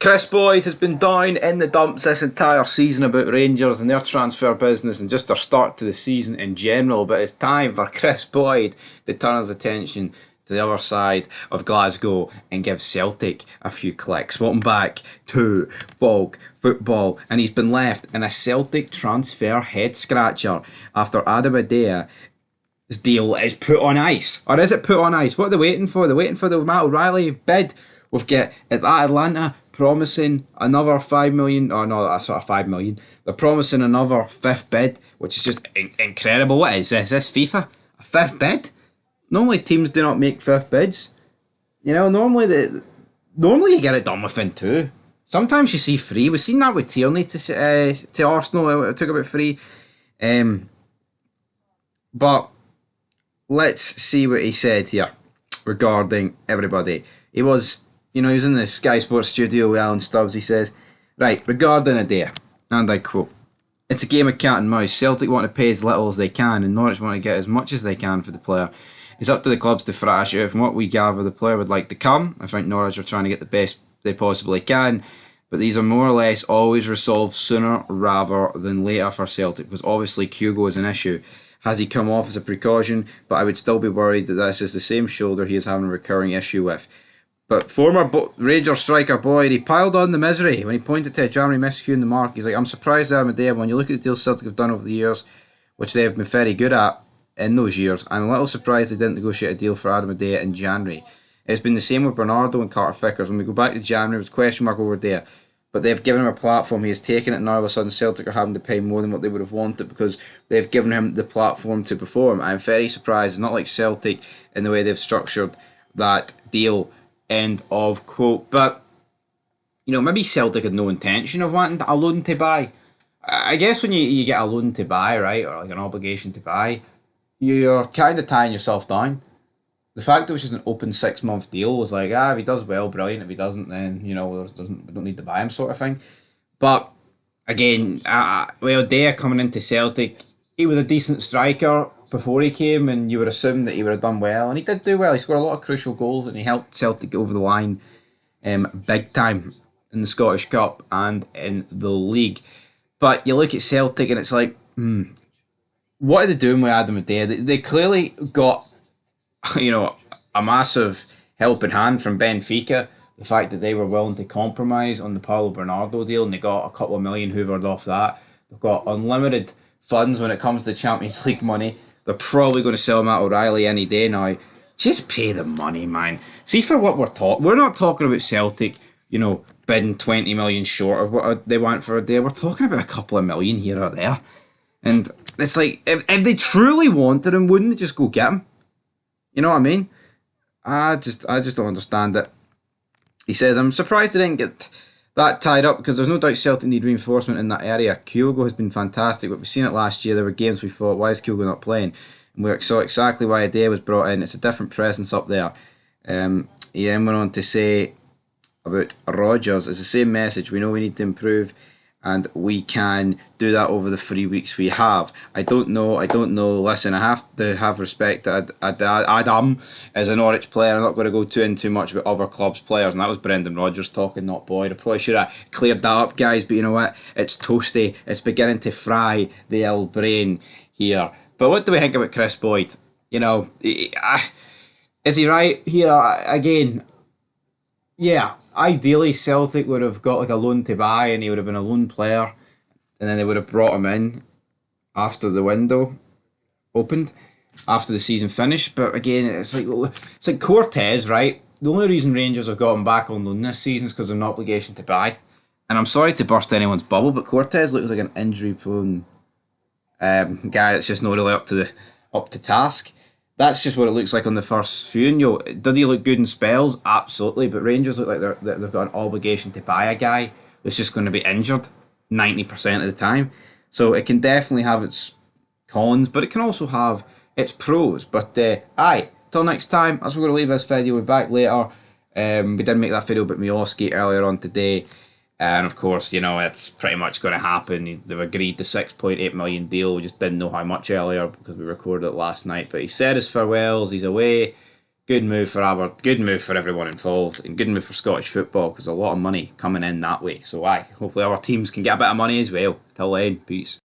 Kris Boyd has been down in the dumps this entire season about Rangers and their transfer business and just their start to the season in general. But it's time for Kris Boyd to turn his attention to the other side of Glasgow and give Celtic a few clicks. Welcome back to Folk Football. And he's been left in a Celtic transfer head scratcher after Adam Idah's deal is put on ice. Or is it put on ice? What are they waiting for? They're waiting for the Matt O'Reilly bid. We've got at Atlanta promising another 5 million. Oh no, that's not 5 million. They're promising another fifth bid, which is just incredible. What is this? Is this FIFA? A fifth bid? Normally teams do not make fifth bids. You know, normally you get it done within two. Sometimes you see three. We've seen that with Tierney to Arsenal. It took about three. But let's see what he said here regarding everybody. He was in the Sky Sports studio with Alan Stubbs. He says, right, regarding Idah, and I quote, "It's a game of cat and mouse. Celtic want to pay as little as they can, and Norwich want to get as much as they can for the player. It's up to the clubs to thrash out. From what we gather, the player would like to come. I think Norwich are trying to get the best they possibly can, but these are more or less always resolved sooner rather than later for Celtic, because obviously Hugo is an issue. Has he come off as a precaution? But I would still be worried that this is the same shoulder he is having a recurring issue with." But former Rangers striker Boyd, he piled on the misery when he pointed to a January miscue in the mark. He's like, "I'm surprised Adam Idah, when you look at the deals Celtic have done over the years, which they have been very good at in those years, I'm a little surprised they didn't negotiate a deal for Adam Idah in January. It's been the same with Bernardo and Carter Vickers. When we go back to January, it was a question mark over there. But they've given him a platform. He has taken it, and now all of a sudden Celtic are having to pay more than what they would have wanted because they've given him the platform to perform. I'm very surprised. It's not like Celtic in the way they've structured that deal." End of quote. But maybe Celtic had no intention of wanting a loan to buy. I guess when you get a loan to buy, right, or like an obligation to buy, you're kind of tying yourself down. The fact that it was just an open 6-month deal was like, if he does well, brilliant. If he doesn't, then we don't need to buy him, sort of thing. But again, Idah coming into Celtic, he was a decent striker before he came, and you would assume that he would have done well, and he did do well. He scored a lot of crucial goals, and he helped Celtic get over the line big time in the Scottish Cup and in the league. But you look at Celtic, and it's like, what are they doing with Adam Idah? They clearly got a massive helping hand from Benfica. The fact that they were willing to compromise on the Paulo Bernardo deal, and they got a couple of million hoovered off that. They've got unlimited funds when it comes to Champions League money. They're probably going to sell Matt O'Reilly any day now. Just pay the money, man. See, for what we're not talking about Celtic, bidding 20 million short of what they want for Idah. We're talking about a couple of million here or there. And it's like, if they truly wanted him, wouldn't they just go get him? You know what I mean? I just don't understand it. He says, "I'm surprised they didn't get that tied up because there's no doubt Celtic need reinforcement in that area. Kyogo has been fantastic, but we've seen it last year. There were games we thought, why is Kyogo not playing? And we saw exactly why Idah was brought in. It's a different presence up there." He then went on to say about Rodgers, "It's the same message. We know we need to improve, and we can do that over the 3 weeks we have. I don't know. Listen, I have to have respect to Adam as a Norwich player. I'm not going to go too much about other clubs' players." And that was Brendan Rodgers talking, not Boyd. I probably should have cleared that up, guys, but you know what? It's toasty. It's beginning to fry the old brain here. But what do we think about Kris Boyd? Is he right here? Again, yeah. Ideally, Celtic would have got like a loan to buy, and he would have been a loan player, and then they would have brought him in after the window opened, after the season finished. But again, it's like Cortez, right? The only reason Rangers have got him back on loan this season is because of an obligation to buy. And I'm sorry to burst anyone's bubble, but Cortez looks like an injury-prone guy that's just not really up to task. That's just what it looks like on the first few. And does he look good in spells? Absolutely. But Rangers look like they've got an obligation to buy a guy that's just going to be injured 90% of the time. So it can definitely have its cons, but it can also have its pros. But till next time, that's where we're going to leave this video. We'll be back later. We did make that video about Miovski earlier on today. And of course, it's pretty much going to happen. They've agreed the 6.8 million deal. We just didn't know how much earlier because we recorded it last night. But he said his farewells. He's away. good move for everyone involved, and good move for Scottish football because a lot of money coming in that way. So hopefully our teams can get a bit of money as well. Till then, peace.